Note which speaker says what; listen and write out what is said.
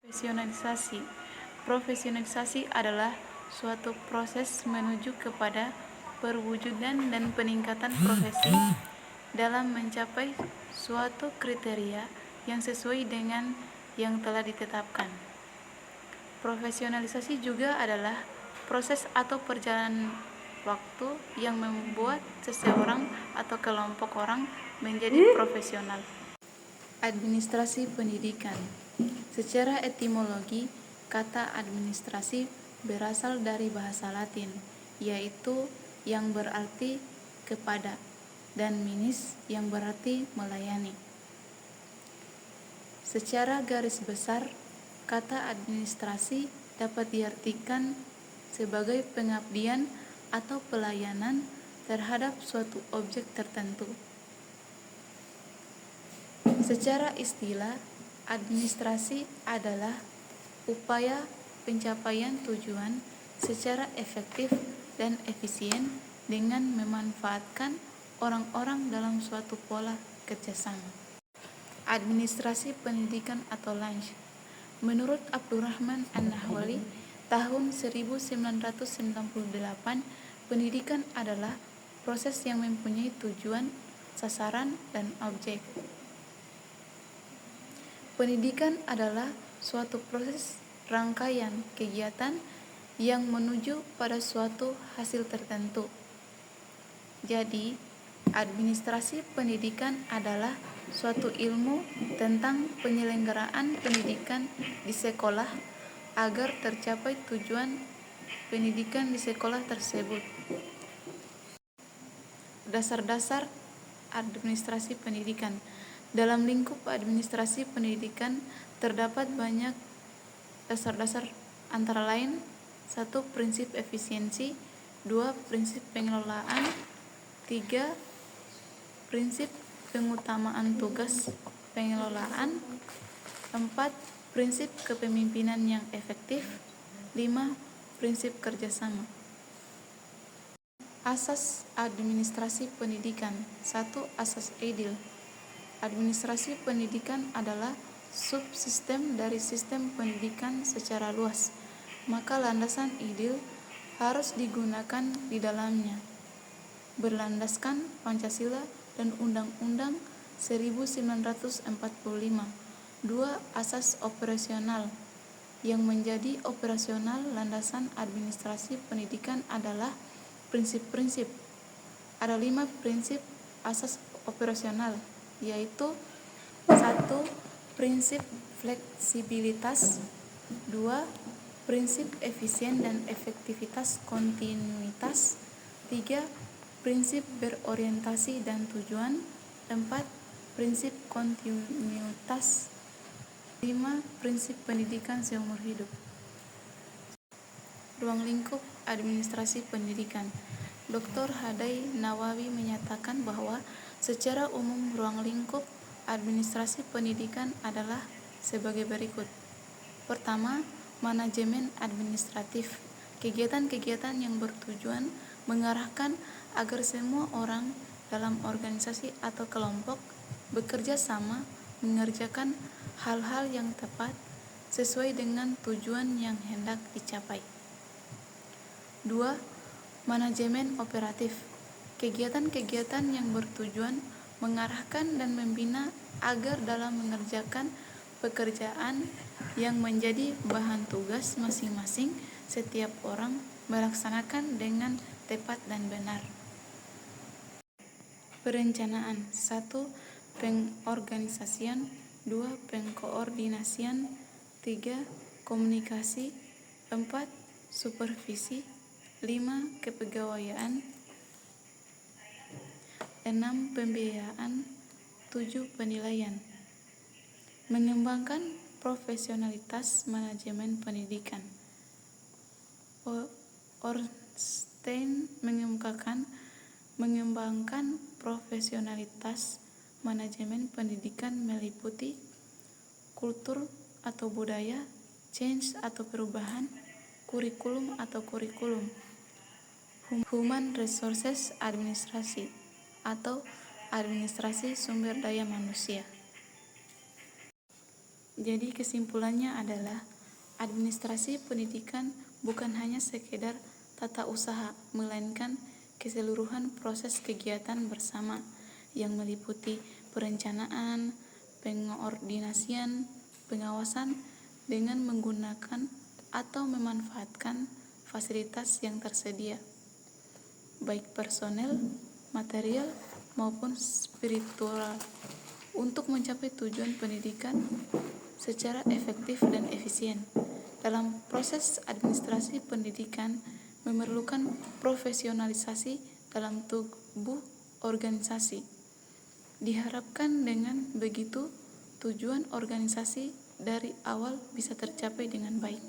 Speaker 1: Profesionalisasi. Profesionalisasi adalah suatu proses menuju kepada perwujudan dan peningkatan profesi dalam mencapai suatu kriteria yang sesuai dengan yang telah ditetapkan. Profesionalisasi juga adalah proses atau perjalanan waktu yang membuat seseorang atau kelompok orang menjadi profesional. Administrasi pendidikan. Secara etimologi, kata administrasi berasal dari bahasa Latin, yaitu yang berarti kepada, dan minis yang berarti melayani. Secara garis besar, kata administrasi dapat diartikan sebagai pengabdian atau pelayanan terhadap suatu objek tertentu. Secara istilah, administrasi adalah upaya pencapaian tujuan secara efektif dan efisien dengan memanfaatkan orang-orang dalam suatu pola kerjasama. Administrasi pendidikan atau LANJ. Menurut Abdurrahman An-Nahwali, tahun 1998, pendidikan adalah proses yang mempunyai tujuan, sasaran, dan objek. Pendidikan adalah suatu proses rangkaian kegiatan yang menuju pada suatu hasil tertentu. Jadi, administrasi pendidikan adalah suatu ilmu tentang penyelenggaraan pendidikan di sekolah agar tercapai tujuan pendidikan di sekolah tersebut. Dasar-dasar administrasi pendidikan. Dalam lingkup administrasi pendidikan terdapat banyak dasar-dasar, antara lain 1. Prinsip efisiensi, 2. Prinsip pengelolaan, 3. Prinsip pengutamaan tugas pengelolaan, 4. Prinsip kepemimpinan yang efektif, 5. Prinsip kerjasama. Asas administrasi pendidikan. 1. Asas Edil. Administrasi pendidikan adalah subsistem dari sistem pendidikan secara luas, maka landasan Edil harus digunakan di dalamnya, berlandaskan Pancasila dan Undang-Undang 1945. 2. Asas operasional. Yang menjadi operasional landasan administrasi pendidikan adalah prinsip-prinsip. Ada 5 prinsip asas operasional, yaitu 1. Prinsip fleksibilitas, 2. Prinsip efisien dan efektivitas kontinuitas, 3. Prinsip berorientasi dan tujuan, 4. Prinsip kontinuitas, 5. Prinsip pendidikan seumur hidup. Ruang lingkup administrasi pendidikan. Dr. Hadai Nawawi menyatakan bahwa secara umum ruang lingkup administrasi pendidikan adalah sebagai berikut. Pertama, manajemen administratif. Kegiatan-kegiatan yang bertujuan mengarahkan agar semua orang dalam organisasi atau kelompok bekerja sama mengerjakan hal-hal yang tepat sesuai dengan tujuan yang hendak dicapai. 2. Manajemen operatif. Kegiatan-kegiatan yang bertujuan mengarahkan dan membina agar dalam mengerjakan pekerjaan yang menjadi bahan tugas masing-masing, setiap orang melaksanakan dengan tepat dan benar. Perencanaan. 1. Pengorganisasian, 2. Pengkoordinasian, 3. Komunikasi, 4. Supervisi, 5. Kepegawaian, 6. Pembiayaan, 7. Penilaian. Mengembangkan profesionalitas manajemen pendidikan. Ornstein mengemukakan mengembangkan profesionalitas manajemen pendidikan meliputi kultur atau budaya, change atau perubahan, kurikulum atau kurikulum, human resources administrasi atau administrasi sumber daya manusia. Jadi kesimpulannya adalah administrasi pendidikan bukan hanya sekedar tata usaha, melainkan keseluruhan proses kegiatan bersama yang meliputi perencanaan, pengordinasian, pengawasan dengan menggunakan atau memanfaatkan fasilitas yang tersedia, baik personel, material, maupun spiritual, untuk mencapai tujuan pendidikan secara efektif dan efisien. Dalam proses administrasi pendidikan memerlukan profesionalisasi dalam tubuh organisasi. Diharapkan dengan begitu tujuan organisasi dari awal bisa tercapai dengan baik.